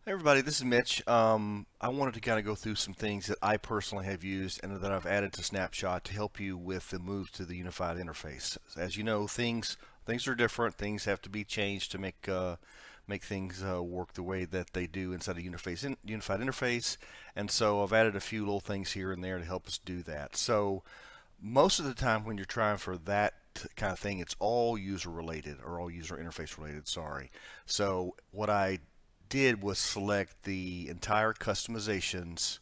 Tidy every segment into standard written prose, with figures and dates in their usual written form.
Hey everybody, this is Mitch. I wanted to kind of go through some things that I personally have used and that I've added to SnapShot to help you with the move to the unified interface. As you know, things are different. Things have to be changed to make things work the way that they do inside a unified interface. And so I've added a few little things here and there to help us do that. So most of the time when you're trying for that kind of thing, it's all user related or all user interface related. Sorry. So what I did was select the entire customizations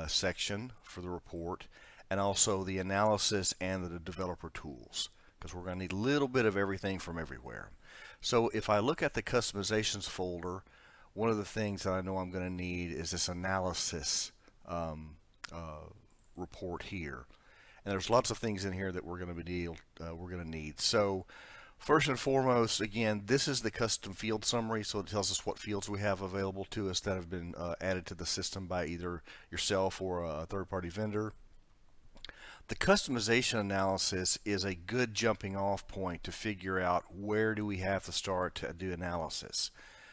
section for the report and also the analysis and the developer tools because we're going to need a little bit of everything from everywhere. So if I look at the customizations folder, one of the things that I know I'm going to need is this analysis um, uh, report here. And there's lots of things in here that we're going to need. So first and foremost, again, this is the custom field summary, so it tells us what fields we have available to us that have been added to the system by either yourself or a third-party vendor. The customization analysis is a good jumping off point to figure out where do we have to start to do analysis.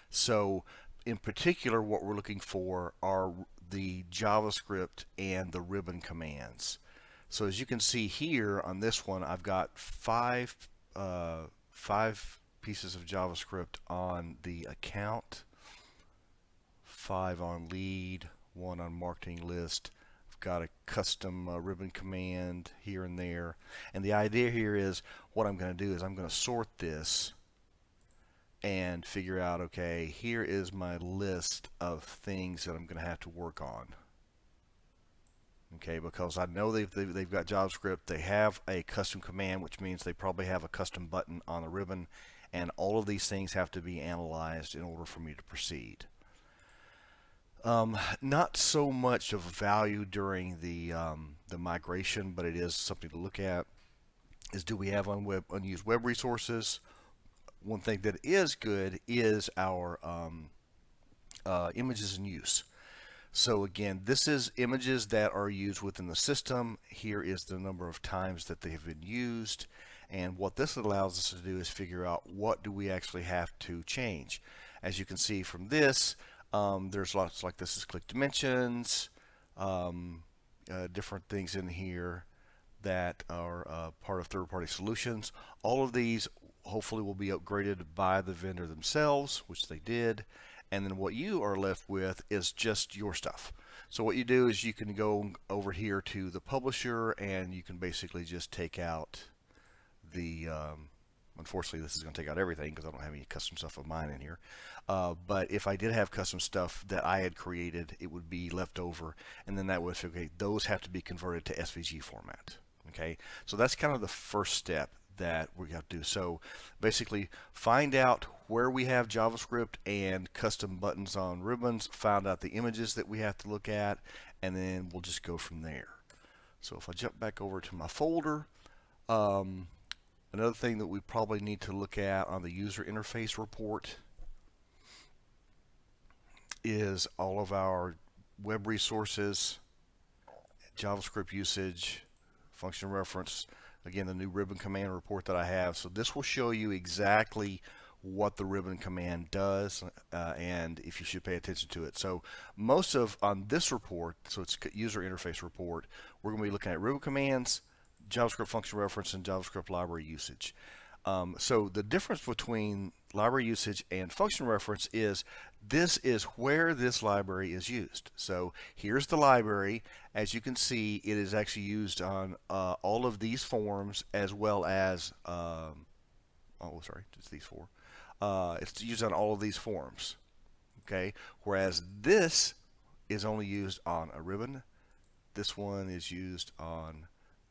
So in particular, what we're looking for are the JavaScript and the ribbon commands. So as you can see here on this one, I've got five pieces of JavaScript on the account, 5 on lead, 1 on marketing list. I've got a custom ribbon command here and there. And the idea here is what I'm going to do is I'm going to sort this and figure out, okay, here is my list of things that I'm going to have to work on. Okay, because I know they've got JavaScript. They have a custom command, which means they probably have a custom button on the ribbon, and all of these things have to be analyzed in order for me to proceed. Not so much of value during the migration, but it is something to look at. Is do we have unused web resources? One thing that is good is our images in use. So again, this is images that are used within the system. Here is the number of times that they have been used. And what this allows us to do is figure out what do we actually have to change. As you can see from this, there's lots like this is click dimensions, different things in here that are part of third-party solutions. All of these hopefully will be upgraded by the vendor themselves, which they did. And then what you are left with is just your stuff. So what you do is you can go over here to the publisher and you can basically just take out the unfortunately this is going to take out everything because I don't have any custom stuff of mine in here, but if I did have custom stuff that I had created, it would be left over, and then that would, okay, those have to be converted to SVG format. Okay, so that's kind of the first step that we have to do. So basically find out where we have JavaScript and custom buttons on ribbons, find out the images that we have to look at, and then we'll just go from there. So if I jump back over to my folder, another thing that we probably need to look at on the user interface report is all of our web resources, JavaScript usage, function reference, again, the new ribbon command report that I have. So this will show you exactly what the ribbon command does and if you should pay attention to it. So most of on this report, so it's user interface report, we're going to be looking at ribbon commands, JavaScript function reference, and JavaScript library usage. So the difference between library usage and function reference is this is where this library is used. So here's the library. As you can see, it is actually used on all of these forms as well as, oh, sorry, just these four. It's used on all of these forms. Okay, whereas this is only used on a ribbon. This one is used on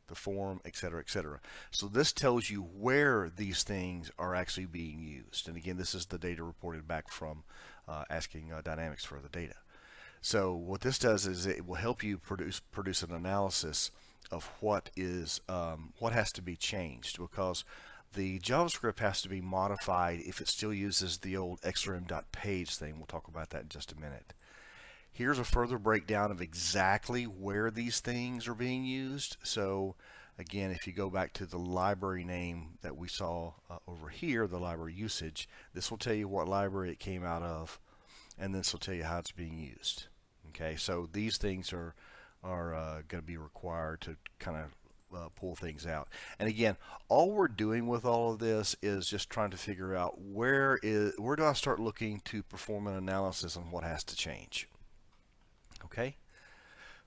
the form, etc., etc. So this tells you where these things are actually being used. And again, this is the data reported back from asking Dynamics for the data. So what this does is it will help you produce an analysis of what has to be changed, because the JavaScript has to be modified if it still uses the old xrm.page thing. We'll talk about that in just a minute. Here's a further breakdown of exactly where these things are being used. So again, if you go back to the library name that we saw over here, the library usage, this will tell you what library it came out of. and then this will tell you how it's being used. Okay, so these things are going to be required to kind of pull things out. And again, all we're doing with all of this is just trying to figure out where do I start looking to perform an analysis on what has to change. Okay,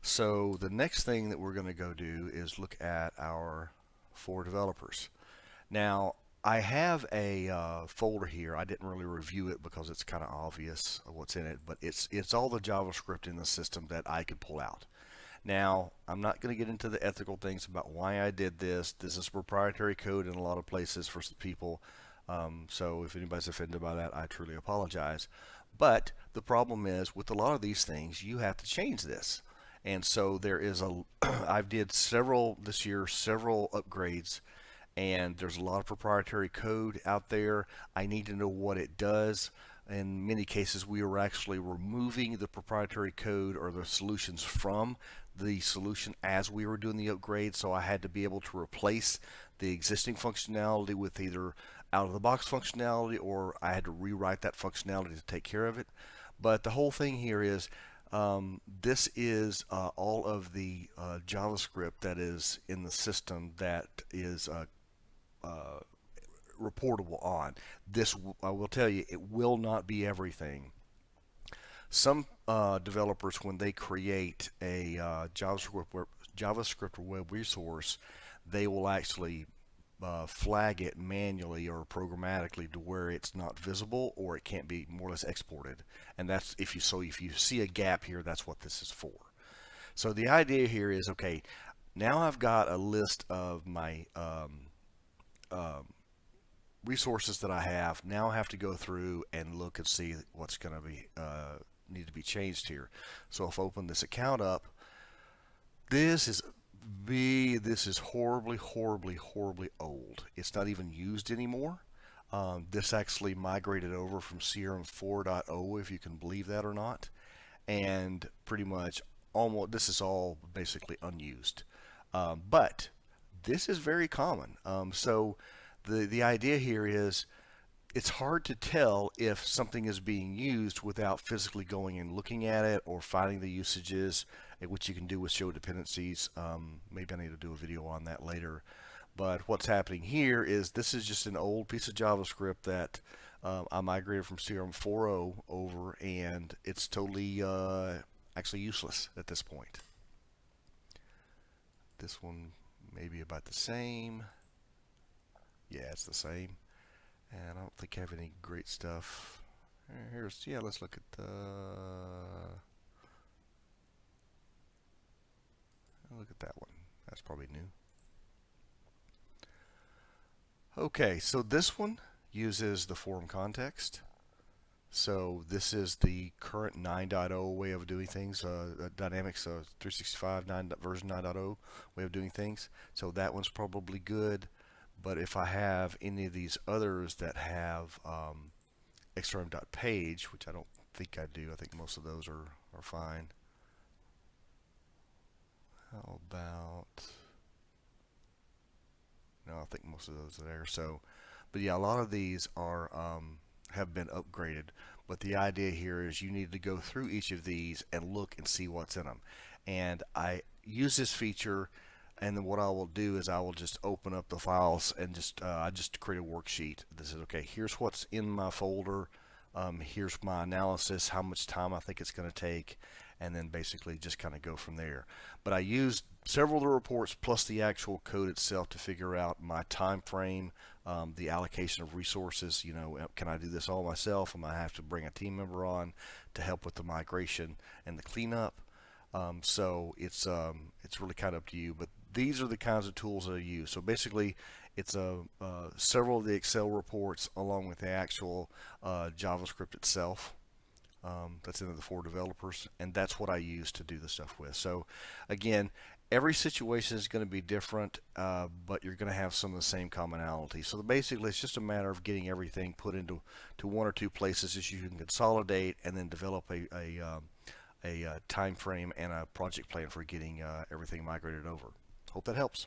so the next thing that we're going to go do is look at our for developers. Now I have a folder here. I didn't really review it because it's kind of obvious what's in it, but it's all the JavaScript in the system that I could pull out. Now, I'm not going to get into the ethical things about why I did this. This is proprietary code in a lot of places for some people. So if anybody's offended by that, I truly apologize. But the problem is with a lot of these things, you have to change this. And so there is I've did several this year, several upgrades, and there's a lot of proprietary code out there. I need to know what it does. In many cases, we were actually removing the proprietary code or the solutions from the solution as we were doing the upgrade, so I had to be able to replace the existing functionality with either out-of-the-box functionality, or I had to rewrite that functionality to take care of it. But the whole thing here is this is all of the JavaScript that is in the system that is reportable on. This, I will tell you, it will not be everything. Some developers, when they create a JavaScript web resource, they will actually flag it manually or programmatically to where it's not visible or it can't be more or less exported. And that's if you see a gap here, that's what this is for. So the idea here is, okay, now I've got a list of my resources that I have. Now I have to go through and look and see what's going to be need to be changed here. So if I open this account up, this is horribly old. It's not even used anymore. This actually migrated over from CRM 4.0, if you can believe that or not, and pretty much this is all basically unused. But this is very common. So the idea here is it's hard to tell if something is being used without physically going and looking at it or finding the usages, which you can do with show dependencies. Maybe I need to do a video on that later. But what's happening here is this is just an old piece of JavaScript that I migrated from CRM 4.0 over, and it's totally actually useless at this point. This one may be about the same. Yeah, it's the same. And I don't think I have any great stuff. Let's look at that one. That's probably new. Okay, so this one uses the form context. So this is the current 9.0 way of doing things, Dynamics 365 version 9.0 way of doing things. So that one's probably good. But if I have any of these others that have xrm.page, which I don't think I do, I think most of those are fine. How about, no, I think most of those are there. So, but yeah, a lot of these are have been upgraded. But the idea here is you need to go through each of these and look and see what's in them. And I use this feature. And then what I will do is I will just open up the files and I just create a worksheet. This is okay. Here's what's in my folder. Here's my analysis, how much time I think it's going to take, and then basically just kind of go from there. But I used several of the reports plus the actual code itself to figure out my time frame, the allocation of resources. You know, can I do this all myself? Am I have to bring a team member on to help with the migration and the cleanup? So it's really kind of up to you. But these are the kinds of tools that I use. So basically, it's several of the Excel reports along with the actual JavaScript itself that's in the for developers, and that's what I use to do the stuff with. So again, every situation is going to be different, but you're going to have some of the same commonality. So basically, it's just a matter of getting everything put into one or two places that you can consolidate, and then develop a time frame and a project plan for getting everything migrated over. Hope that helps.